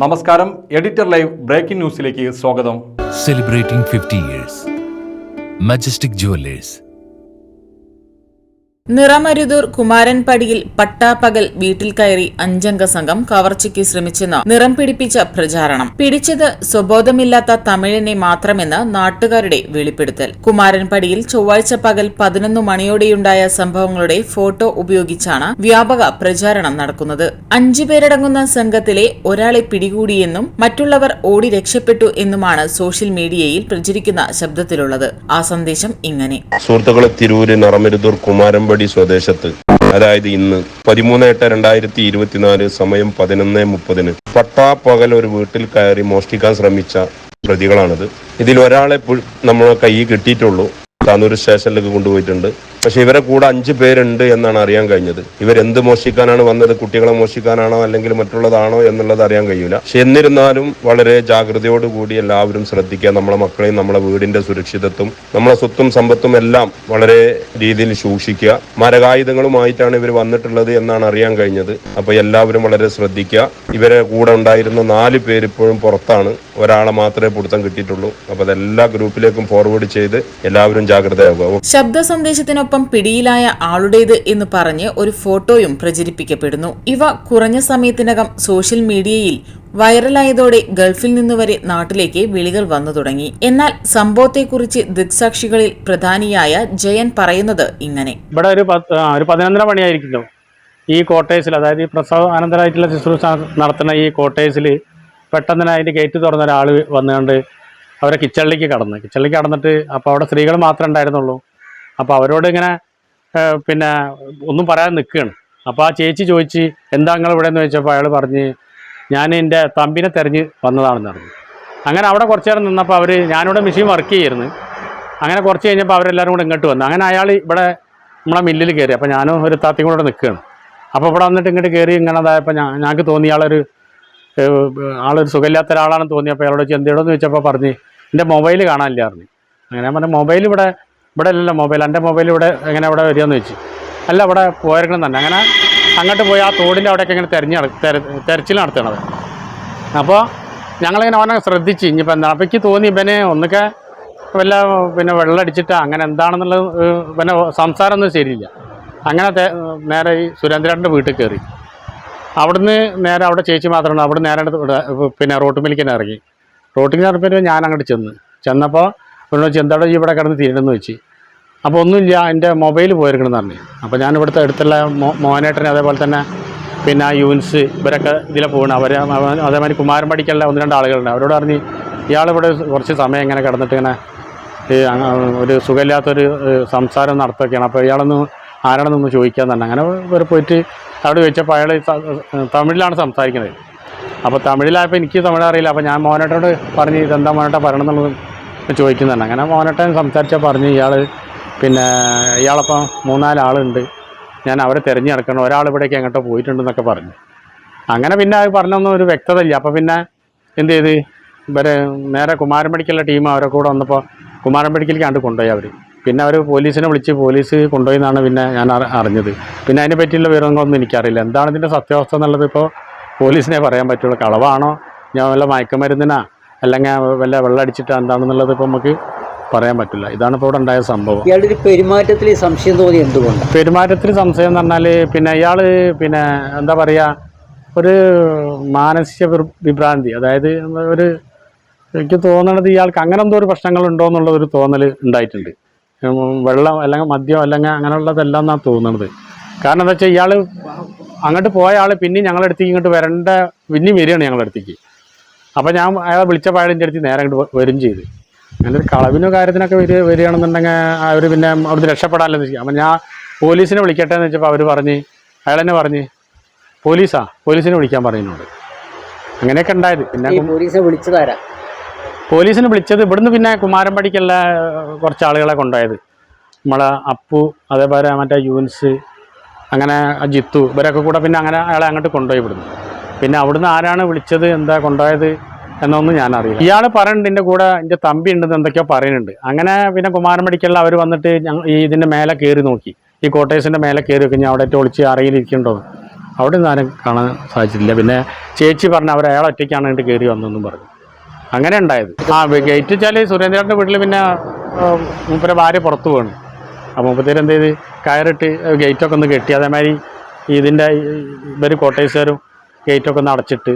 നമസ്കാരം, editor live breaking ന്യൂസിലേക്ക് സ്വാഗതം. Celebrating 50 years. Majestic jewellers. നിറമരുതൂർ കുമാരൻപടിയിൽ പട്ടാപ്പകൽ വീട്ടിൽ കയറി 5-അംഗ സംഘം കവർച്ചയ്ക്ക് ശ്രമിച്ചെന്ന് നിറം പിടിപ്പിച്ച പ്രചാരണം. പിടിച്ചത് സ്വബോധമില്ലാത്ത തമിഴിനെ മാത്രമെന്ന് നാട്ടുകാരുടെ വെളിപ്പെടുത്തൽ. കുമാരൻപടിയിൽ ചൊവ്വാഴ്ച പകൽ 11 മണിയോടെയുണ്ടായ സംഭവങ്ങളുടെ ഫോട്ടോ ഉപയോഗിച്ചാണ് വ്യാപക പ്രചാരണം നടക്കുന്നത്. 5 പേരടങ്ങുന്ന സംഘത്തിലെ ഒരാളെ പിടികൂടിയെന്നും മറ്റുള്ളവർ ഓടി രക്ഷപ്പെട്ടു എന്നുമാണ് സോഷ്യൽ മീഡിയയിൽ പ്രചരിക്കുന്ന ശബ്ദത്തിലുള്ളത്. ആ സന്ദേശം ഇങ്ങനെ: സുഹൃത്തുക്കളെ, തിരൂര് നിറമരുതൂർ കുമാരൻപടി സ്വദേശത്ത്, അതായത് ഇന്ന് 13/8/2024 സമയം 11:30 പട്ടാപ്പകൽ ഒരു വീട്ടിൽ കയറി മോഷ്ടിക്കാൻ ശ്രമിച്ച പ്രതികളാണിത്. ഇതിൽ ഒരാളെ നമ്മളെ കയ്യിൽ കിട്ടിയിട്ടുള്ളൂ. താനൂർ സ്റ്റേഷനിലേക്ക് കൊണ്ടുപോയിട്ടുണ്ട്. പക്ഷെ ഇവരെ കൂടെ 5 പേരുണ്ട് എന്നാണ് അറിയാൻ കഴിഞ്ഞത്. ഇവരെന്ത് മോഷ്ടിക്കാനാണ് വന്നത്? കുട്ടികളെ മോഷ്ടിക്കാനാണോ അല്ലെങ്കിൽ മറ്റുള്ളതാണോ എന്നുള്ളത് അറിയാൻ കഴിയൂല. പക്ഷെ എന്നിരുന്നാലും വളരെ ജാഗ്രതയോടുകൂടി എല്ലാവരും ശ്രദ്ധിക്കുക. നമ്മളെ മക്കളെയും നമ്മളെ വീടിന്റെ സുരക്ഷിതത്വം, നമ്മളെ സ്വത്തും സമ്പത്തും എല്ലാം വളരെ രീതിയിൽ സൂക്ഷിക്കുക. മരകായുധങ്ങളുമായിട്ടാണ് ഇവർ വന്നിട്ടുള്ളത് എന്നാണ് അറിയാൻ കഴിഞ്ഞത്. അപ്പൊ എല്ലാവരും വളരെ ശ്രദ്ധിക്കുക. ഇവരെ കൂടെ ഉണ്ടായിരുന്ന 4 പേര് ഇപ്പോഴും പുറത്താണ്. ഒരാളെ മാത്രമേ പിടുത്തം കിട്ടിയിട്ടുള്ളൂ. അപ്പൊ അതെല്ലാ ഗ്രൂപ്പിലേക്കും ഫോർവേഡ് ചെയ്ത് എല്ലാവരും ജാഗ്രതയാകുക. ശബ്ദ സന്ദേശത്തിനൊപ്പം പിടിയിലായ ആളുടേത് എന്ന് പറഞ്ഞ് ഒരു ഫോട്ടോയും പ്രചരിപ്പിക്കപ്പെടുന്നു. ഇവ കുറഞ്ഞ സമയത്തിനകം സോഷ്യൽ മീഡിയയിൽ വൈറലായതോടെ ഗൾഫിൽ നിന്നുവരെ നാട്ടിലേക്ക് വിളികൾ വന്നു തുടങ്ങി. എന്നാൽ സംഭവത്തെക്കുറിച്ച് ദൃക്സാക്ഷികളിൽ പ്രധാനിയായ ജയൻ പറയുന്നത് ഇങ്ങനെ: ഇവിടെ ഒരു 11:30 മണിയായിരിക്കുന്നു. ഈ കോട്ടേഴ്സിൽ, അതായത് ഈ പ്രസവ അനന്തരമായിട്ടുള്ള ശുശ്രൂഷ നടത്തുന്ന ഈ കോട്ടേഴ്സിൽ പെട്ടെന്ന് തന്നെ അതിൻ്റെ ഗേറ്റ് തുറന്ന ഒരാൾ വന്നുകൊണ്ട് അവരെ കിച്ചണിലേക്ക് കടന്നിട്ട് അപ്പോൾ അവിടെ സ്ത്രീകൾ മാത്രമേ ഉണ്ടായിരുന്നുള്ളൂ. അപ്പോൾ അവരോട് ഇങ്ങനെ പിന്നെ ഒന്നും പറയാതെ നിൽക്കുകയാണ്. അപ്പോൾ ആ ചേച്ചി ചോദിച്ച്, എന്താ നിങ്ങൾ ഇവിടെ എന്ന് ചോദിച്ചപ്പോൾ അയാൾ പറഞ്ഞ്, ഞാൻ എൻ്റെ തമ്പിനെ തിരഞ്ഞ് വന്നതാണെന്ന് പറഞ്ഞു. അങ്ങനെ അവിടെ കുറച്ച് നേരം നിന്നപ്പോൾ ഞാനിവിടെ മെഷീൻ വർക്ക് ചെയ്യായിരുന്നു. അങ്ങനെ കുറച്ച് കഴിഞ്ഞപ്പോൾ അവരെല്ലാവരും കൂടെ ഇങ്ങോട്ട് വന്നു. അങ്ങനെ അയാൾ ഇവിടെ നമ്മളെ മില്ലിൽ കയറി. അപ്പോൾ ഞാനും ഒരു താത്തയും കൂടെ നിൽക്കുകയാണ്. അപ്പോൾ ഇവിടെ വന്നിട്ട് ഇങ്ങോട്ട് കയറി ഇങ്ങനെ അതായപ്പോൾ ഞങ്ങൾക്ക് തോന്നി ആളൊരു സുഖമില്ലാത്ത ഒരാളാണെന്ന് തോന്നിയപ്പോൾ അയാളോട് എന്തെയോന്ന് ചോദിച്ചപ്പോൾ പറഞ്ഞ്, എൻ്റെ മൊബൈൽ കാണാനില്ല പറഞ്ഞു. അങ്ങനെ പറഞ്ഞ മൊബൈൽ ഇവിടെ അല്ലല്ലോ മൊബൈൽ, എൻ്റെ മൊബൈൽ ഇവിടെ എങ്ങനെ ഇവിടെ വരികയെന്ന് ചോദിച്ചു. അല്ല, ഇവിടെ പോയിരിക്കണം തന്നെ. അങ്ങനെ അങ്ങോട്ട് പോയി ആ തോടിൻ്റെ അവിടെയൊക്കെ ഇങ്ങനെ തെരച്ചിൽ നടത്തണത്. അപ്പോൾ ഞങ്ങളിങ്ങനെ അവനെ ശ്രദ്ധിച്ച് ഇനിയിപ്പോൾ എന്താണ്. അപ്പോൾ എനിക്ക് തോന്നി ഇവന് ഒന്നൊക്കെ പിന്നെ വെള്ളം അടിച്ചിട്ട് അങ്ങനെ എന്താണെന്നുള്ളത് പിന്നെ സംസാരമൊന്നും ശരിയില്ല. അങ്ങനെ നേരെ ഈ സുരേന്ദ്രൻ്റെ വീട്ടിൽ കയറി. അവിടുന്ന് നേരെ അവിടെ ചേച്ചി മാത്രമാണ്. അവിടെ നേരെ പിന്നെ റോട്ടുമിലേക്ക് തന്നെ ഇറങ്ങി. റോട്ടിൽ ഇറങ്ങിയപ്പോൾ ഞാൻ അങ്ങോട്ട് ചെന്നപ്പോൾ ചോദിച്ചു, എന്താണോ ഇവിടെ കിടന്ന് തീരണമെന്ന് വെച്ച്. അപ്പോൾ ഒന്നുമില്ല, എൻ്റെ മൊബൈൽ പോയിരിക്കണമെന്ന് പറഞ്ഞു. അപ്പോൾ ഞാൻ ഇവിടുത്തെ അടുത്തുള്ള മോനേട്ടനെ, അതേപോലെ തന്നെ പിന്നെ യൂൻസ്, ഇവരൊക്കെ ഇതിലെ പോകണം. അതേമാതിരി കുമാരൻപടിക്കുള്ള 1-2 ആളുകളുണ്ട്. അവരോട് പറഞ്ഞ്, ഇയാളിവിടെ കുറച്ച് സമയം ഇങ്ങനെ കിടന്നിട്ട് ഇങ്ങനെ ഒരു സുഖമില്ലാത്തൊരു സംസാരം നടത്തുകയാണ്. അപ്പോൾ ഇയാളൊന്ന് ആരാണെന്നൊന്ന് ചോദിക്കാൻ തന്നെ. അങ്ങനെ ഇവർ പോയിട്ട് അവിടെ ചോദിച്ചപ്പോൾ അയാൾ തമിഴിലാണ് സംസാരിക്കുന്നത്. അപ്പോൾ തമിഴിലായപ്പോൾ എനിക്ക് തമിഴ് അറിയില്ല. അപ്പോൾ ഞാൻ മോനേട്ടനോട് പറഞ്ഞ്, ഇതെന്താ മോനേട്ട പറയണം എന്നുള്ളത് ചോദിക്കുന്നുണ്ട്. അങ്ങനെ മോനേട്ടൻ സംസാരിച്ചാൽ പറഞ്ഞ്, ഇയാളപ്പം 3-4 ആളുണ്ട്, ഞാൻ അവരെ തിരഞ്ഞു നടക്കണം, ഒരാൾ ഇവിടേക്ക് എങ്ങോട്ടോ പോയിട്ടുണ്ടെന്നൊക്കെ പറഞ്ഞു. അങ്ങനെ പിന്നെ അത് പറഞ്ഞൊന്നും ഒരു വ്യക്തത ഇല്ല. അപ്പോൾ പിന്നെ എന്ത് ചെയ്ത് ഇവരെ നേരെ കുമാരൻപടിക്കുള്ള ടീം അവരെ കൂടെ വന്നപ്പോൾ കുമാരൻപടിക്കലേക്ക് കണ്ട് കൊണ്ടുപോയി അവർ. പിന്നെ അവർ പോലീസിനെ വിളിച്ച് പോലീസ് കൊണ്ടുപോയി എന്നാണ് പിന്നെ ഞാൻ അറിഞ്ഞത്. പിന്നെ അതിനെ പറ്റിയുള്ള വിവരങ്ങളൊന്നും എനിക്കറിയില്ല. എന്താണ് ഇതിൻ്റെ സത്യാവസ്ഥ എന്നുള്ളത് ഇപ്പോൾ പോലീസിനെ പറയാൻ പറ്റുള്ളൂ. കളവാണോ, ഞാൻ വല്ല മയക്കുമരുന്നിനാ അല്ലെങ്കിൽ വല്ല വെള്ളം അടിച്ചിട്ട് എന്താണെന്നുള്ളത് ഇപ്പോൾ നമുക്ക് പറയാൻ പറ്റില്ല. ഇതാണ് ഇപ്പോൾ ഇവിടെ ഉണ്ടായ സംഭവം. ഇയാളുടെ ഒരു പെരുമാറ്റത്തിൽ സംശയം തോന്നി എന്തുകൊണ്ട്? പെരുമാറ്റത്തിൽ സംശയം എന്ന് പറഞ്ഞാൽ പിന്നെ ഇയാൾ പിന്നെ എന്താ പറയുക, ഒരു മാനസിക വിഭ്രാന്തി, അതായത് എനിക്ക് തോന്നണത് ഇയാൾക്ക് അങ്ങനെ എന്തോ ഒരു പ്രശ്നങ്ങളുണ്ടോ എന്നുള്ളൊരു തോന്നൽ ഉണ്ടായിട്ടുണ്ട്. വെള്ളം അല്ലെങ്കിൽ മദ്യം അല്ലെങ്കിൽ അങ്ങനെയുള്ളതെല്ലാം എന്നാണ് തോന്നുന്നത്. കാരണം എന്താ വെച്ചാൽ ഇയാൾ അങ്ങോട്ട് പോയ ആൾ പിന്നെയും ഞങ്ങളുടെ അടുത്തേക്ക് ഇങ്ങോട്ട് പിന്നെയും വരികയാണ് ഞങ്ങളുടെ അടുത്തേക്ക്. അപ്പോൾ ഞാൻ അയാളെ വിളിച്ചപ്പോൾ അയാളിൻ്റെ അടുത്ത് നേരെ അങ്ങോട്ട് വരും ചെയ്ത്. അങ്ങനെ ഒരു കളവിനോ കാര്യത്തിനൊക്കെ വരികയാണെന്നുണ്ടെങ്കിൽ അവർ പിന്നെ അവിടുന്ന് രക്ഷപ്പെടാമല്ലോ എന്ന് വെച്ചാൽ. അപ്പം ഞാൻ പോലീസിനെ വിളിക്കട്ടെ എന്ന് വെച്ചപ്പോൾ അവർ പറഞ്ഞ്, അയാൾ തന്നെ പറഞ്ഞ്, പോലീസിനെ വിളിക്കാൻ പറഞ്ഞതിനോട്. അങ്ങനെയൊക്കെ ഉണ്ടായത്. പിന്നെ പോലീസിനെ വിളിച്ചതാരാ? പോലീസിനെ വിളിച്ചത് ഇവിടുന്ന് പിന്നെ കുമാരൻപടിക്കുള്ള കുറച്ച് ആളുകളെ കൊണ്ടുപോയത്. നമ്മളെ അപ്പു, അതേപോലെ മറ്റേ യൂൻസ്, അങ്ങനെ ജിത്തു, ഇവരൊക്കെ കൂടെ പിന്നെ അങ്ങനെ അയാളെ അങ്ങോട്ട് കൊണ്ടുപോയി ഇവിടുന്ന്. പിന്നെ അവിടുന്ന് ആരാണ് വിളിച്ചത്, എന്താ കൊണ്ടുപോയത് എന്നൊന്നും ഞാനറിയില്ല. ഇയാൾ പറയുന്നുണ്ട് എൻ്റെ കൂടെ എൻ്റെ തമ്പി ഉണ്ടെന്ന് എന്തൊക്കെയോ പറയുന്നുണ്ട്. അങ്ങനെ പിന്നെ കുമാരൻപടിക്കുള്ള അവർ വന്നിട്ട് ഇതിൻ്റെ മേലെ കയറി നോക്കി, ഈ കോട്ടേഴ്സിൻ്റെ മേലെ കയറി നോക്കി, ഞാൻ അവിടെ ഒളിച്ച് അറയിലിരിക്കണ്ടോ. അവിടെ നിന്ന് ആരും കാണാൻ സാധിച്ചിട്ടില്ല. പിന്നെ ചേച്ചി പറഞ്ഞ അവർ അയാൾ ഒറ്റയ്ക്കാണ് ഇങ്ങോട്ട് കയറി വന്നതെന്നും പറഞ്ഞു. അങ്ങനെ ഉണ്ടായത്. ഗേറ്റ് വെച്ചാൽ സുരേന്ദ്രൻ്റെ വീട്ടിൽ പിന്നെ മൂപ്പരെ ഭാര്യ പുറത്ത് പോകണം. അപ്പോൾ മൂപ്പത്തേര് എന്ത് ചെയ്ത് കയറിട്ട് ഗേറ്റൊക്കെ ഒന്ന് കെട്ടി. അതേമാതിരി ഇതിൻ്റെ ഇവർ കോട്ടേഴ്സുകാരും ഗേറ്റൊക്കെ ഒന്ന് അടച്ചിട്ട്,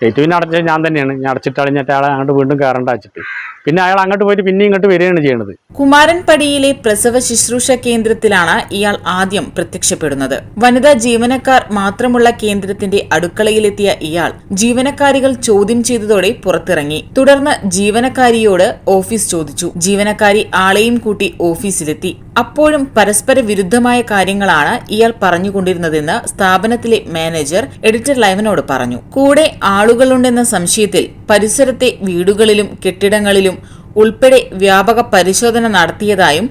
ഗേറ്റ് പിന്നെ അടച്ചത് ഞാൻ തന്നെയാണ്. ഞാൻ അടച്ചിട്ട് അളിഞ്ഞിട്ട് അയാളെ അങ്ങോട്ട് വീണ്ടും കയറേണ്ട വെച്ചിട്ട് പിന്നെ അയാൾ അങ്ങോട്ട് പോയിട്ട് പിന്നെ ഇങ്ങോട്ട് വരികയാണ് ചെയ്യണത്. കുമാരൻപടിയിലെ പ്രസവ ശുശ്രൂഷ കേന്ദ്രത്തിലാണ് ഇയാൾ ആദ്യം പ്രത്യക്ഷപ്പെടുന്നത്. വനിതാ ജീവനക്കാർ മാത്രമുള്ള കേന്ദ്രത്തിന്റെ അടുക്കളയിലെത്തിയ ഇയാൾ ജീവനക്കാരികൾ ചോദ്യം ചെയ്തതോടെ പുറത്തിറങ്ങി. തുടർന്ന് ജീവനക്കാരിയോട് ഓഫീസ് ചോദിച്ചു. ജീവനക്കാരി ആളെയും കൂട്ടി ഓഫീസിലെത്തി. അപ്പോഴും പരസ്പര വിരുദ്ധമായ കാര്യങ്ങളാണ് ഇയാൾ പറഞ്ഞുകൊണ്ടിരുന്നതെന്ന് സ്ഥാപനത്തിലെ മാനേജർ എഡിറ്റർ ലൈവിനോട് പറഞ്ഞു. കൂടെ ആളുകളുണ്ടെന്ന സംശയത്തിൽ പരിസരത്തെ വീടുകളിലും കെട്ടിടങ്ങളിലും ഉൾപ്പെടെ വ്യാപക പരിശോധന നടത്തിയതായും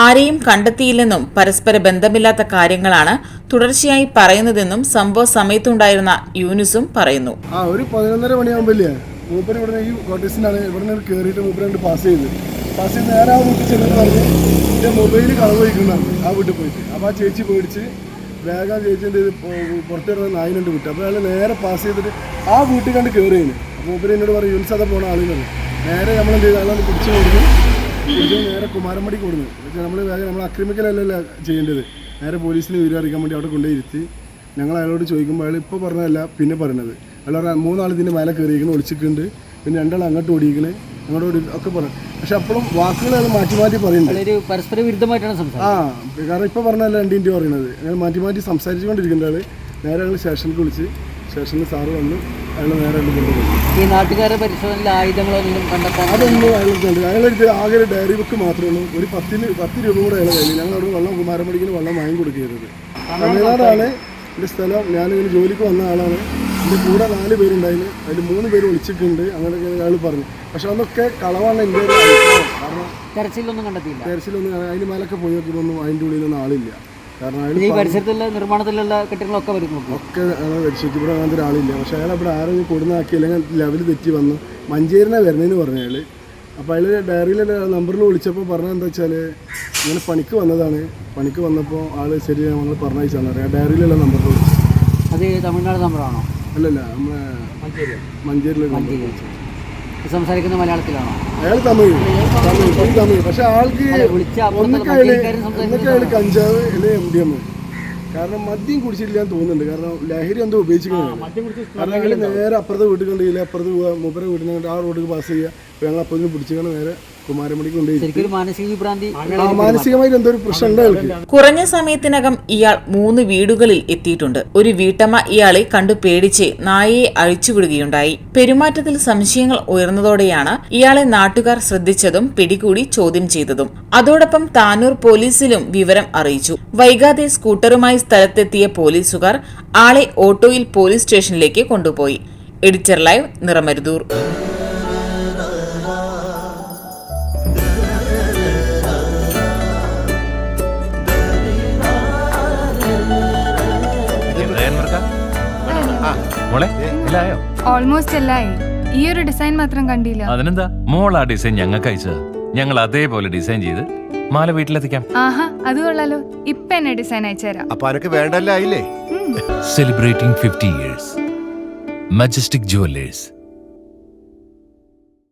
ആരെയും കണ്ടെത്തിയില്ലെന്നും പരസ്പര ബന്ധമില്ലാത്ത കാര്യങ്ങളാണ് തുടർച്ചയായി പറയുന്നതെന്നും സംഭവ സമയത്തുണ്ടായിരുന്ന യൂനുസും പറയുന്നു. ഒരു 11:30 മണിയാകുമ്പോഴേ മൂപ്പര് ഇവിടെ ഈ കോട്ടേഴ്സിനാണ് ഇവിടെ കയറിയിട്ട് മൂപ്പര് പാസ് ചെയ്ത് നേരെ ആ വീട്ടിൽ ചെന്ന് പറഞ്ഞ് എൻ്റെ മൊബൈൽ കളവ് വയ്ക്കുന്നതാണ് ആ വീട്ടിൽ പോയിട്ട്. അപ്പോൾ ആ ചേച്ചി പേടിച്ച് വേഗം ചേച്ചിൻ്റെ പുറത്തിറങ്ങുന്ന നായിനുണ്ട് വിട്ടു. അപ്പോൾ അയാൾ നേരെ പാസ് ചെയ്തിട്ട് ആ വീട്ടിൽ കണ്ട് കയറിയാണ്. അപ്പോൾ മൂപ്പര് എന്നോട് പറയും യൂൻസത പോണ ആളുകൾ നേരെ നമ്മളെന്ത് ചെയ്ത് അയാളെ പിടിച്ച് കൊടുക്കും. നേരെ കുമാരമ്പടി കൊടുക്കുന്നു. നമ്മൾ വേഗം നമ്മൾ ആക്രമിക്കലല്ല ചെയ്യേണ്ടത്. നേരെ പോലീസിന് വിവരം അറിയിക്കാൻ വേണ്ടി അവിടെ കൊണ്ടുപോയി ഇരുത്തി. ഞങ്ങൾ അയാളോട് ചോദിക്കുമ്പോൾ അയാൾ ഇപ്പോൾ പറഞ്ഞതല്ല പിന്നെ പറയണത്. അയാൾ 3 ആൾ ഇതിൻ്റെ മേലെ കയറിയിരിക്കുന്നു, ഒളിച്ചിട്ടുണ്ട്. പിന്നെ 2 ആൾ അങ്ങോട്ട് ഓടിയിരിക്കണേ, അങ്ങോട്ട് ഒക്കെ പറഞ്ഞു. പക്ഷെ അപ്പോഴും വാക്കുകൾ അയാൾ മാറ്റി മാറ്റി പറയുന്നുണ്ട്. പരസ്പര വിരുദ്ധമായിട്ടാണ് സംസാരിക്കുന്നത്. കാരണം ഇപ്പോൾ പറഞ്ഞതല്ല രണ്ടിൻ്റെ പറയുന്നത്. അങ്ങനെ മാറ്റി മാറ്റി സംസാരിച്ചുകൊണ്ടിരിക്കേണ്ട ആൾ നേരെ ഞങ്ങൾ സ്റ്റേഷനിൽ വിളിച്ച് സ്റ്റേഷനിൽ സാറ് വന്ന് അയാൾ നേരെ കൊണ്ടുപോയി. ഈ നാട്ടുകാരുടെ പരിശോധനയിൽ ആയുധങ്ങളൊന്നും കണ്ടെത്താൻ അതൊന്നും അയാൾക്കുണ്ട്. അയാളെടുത്ത് ആകെ ഒരു ഡയറി ബുക്ക് മാത്രമേ ഉള്ളൂ. ഒരു 10 രൂപ കൂടെ അയാളെ കയ്യിൽ. ഞങ്ങൾ അവിടെ വെള്ളം കുമാരമ്പടിക്ക് വെള്ളം വാങ്ങി കൊടുക്കരുത്. തമിഴ്നാടാണ് എൻ്റെ സ്ഥലം. ഞാനിങ്ങനെ ജോലിക്ക് വന്ന ആളാണ്. എൻ്റെ കൂടെ 4 പേരുണ്ടായിരുന്നു. അതിൽ 3 പേര് ഒളിച്ചിട്ടുണ്ട്. അങ്ങനെയൊക്കെ അയാൾ പറഞ്ഞു. പക്ഷെ അതൊക്കെ കളവാണ് എൻ്റെ ഒരു അഭിപ്രായം. കാരണം തെരച്ചിലൊന്നും കണ്ടെത്തിയില്ല. തെരച്ചിലൊന്നും അതിന് മേലൊക്കെ പോയി നോക്കിയതൊന്നും അതിൻ്റെ ഉള്ളിലൊന്നും ആളില്ല. കാരണം ഈ പരിസരത്തുള്ള നിർമ്മാണത്തിലുള്ള കെട്ടിടങ്ങളൊക്കെ വരുന്നു ഒക്കെ അയാളെ പരിശോധിച്ചു. ഇവിടെ അങ്ങനത്തെ ഒരാളില്ല. പക്ഷേ അയാൾ ഇവിടെ ആരും കൊടുന്നാക്കി അല്ലെങ്കിൽ ലെവൽ തെറ്റി വന്നു മഞ്ചേരിനെ വരണേന്ന് പറഞ്ഞു അയാൾ. അപ്പോൾ അയാൾ ഡയറിയിലെ നമ്പറിൽ വിളിച്ചപ്പോൾ പറഞ്ഞത് എന്താ വെച്ചാൽ ഇങ്ങനെ പണിക്ക് വന്നതാണ്. പണിക്ക് വന്നപ്പോൾ ആൾ ശരി ഞങ്ങൾ പറഞ്ഞയച്ചാണ് അറിയാം. ഡയറിയിലുള്ള നമ്പറിൽ വിളിച്ചു. അത് തമിഴ്നാട് നമ്പറാണോ? അല്ലല്ല, നമ്മളെ മഞ്ചേരിയിലെ സംസാരിക്കുന്ന മലയാളത്തിലാണോ? അയാൾ തമിഴ്. പക്ഷെ ആൾക്ക് ഒന്നൊക്കെ അയാൾ കഞ്ചാവ് അല്ലെങ്കിൽ MDM. കാരണം മദ്യം കുടിച്ചിട്ടില്ലാന്ന് തോന്നുന്നുണ്ട്. കാരണം ലഹരി എന്തോ ഉപയോഗിച്ചിട്ടുണ്ട്. കാരണം അയാൾ നേരെ അപ്പുറത്തെ വീട്ടിൽ കണ്ടില്ല. അപ്പുറത്ത് പോവുക, മൂപ്പരെ വീട്ടിൽ നിന്ന് ആ റോഡിൽ പാസ് ചെയ്യുക. അപ്പോൾ ഞങ്ങൾ അപ്പുറത്ത് പിടിച്ചുകൊണ്ട് നേരെ കുമാരമ്പടിക്ക് കൊണ്ടുപോയി. മാനസികമായിട്ട് എന്തോ ഒരു പ്രശ്നം ഉണ്ട് അയാൾക്ക്. കുറഞ്ഞ സമയത്തിനകം ഇയാൾ 3 വീടുകളിൽ എത്തിയിട്ടുണ്ട്. ഒരു വീട്ടമ്മ ഇയാളെ കണ്ടു പേടിച്ച് നായയെ അഴിച്ചുവിടുകയുണ്ടായി. പെരുമാറ്റത്തിൽ സംശയങ്ങൾ ഉയർന്നതോടെയാണ് ഇയാളെ നാട്ടുകാർ ശ്രദ്ധിച്ചതും പിടികൂടി ചോദ്യം ചെയ്തതും. അതോടൊപ്പം താനൂർ പോലീസിലും വിവരം അറിയിച്ചു. വൈകാതെ സ്കൂട്ടറുമായി സ്ഥലത്തെത്തിയ പോലീസുകാർ ആളെ ഓട്ടോയിൽ പോലീസ് സ്റ്റേഷനിലേക്ക് കൊണ്ടുപോയി. Editor live, Niramaruthur. ഓൾമോസ്റ്റ് എല്ലായി. ഈ ഒരു ഡിസൈൻ മാത്രം കണ്ടില്ല. അതിനെന്താ, മോൾ ആ ഡിസൈൻ ഞങ്ങൾക്ക് അയച്ചത്. ഞങ്ങൾ അതേപോലെ ഡിസൈൻ ചെയ്ത് മാല വീട്ടിലെത്തിക്കാം. ആഹാ, അത് കൊള്ളാലോ. ഇപ്പൊ എന്നെ ഡിസൈൻ അയച്ചുതരാം. അപ്പൊ അനക്ക് വേണ്ടല്ലേ ആയില്ലേ? Celebrating 50 years. Majestic Jewelers.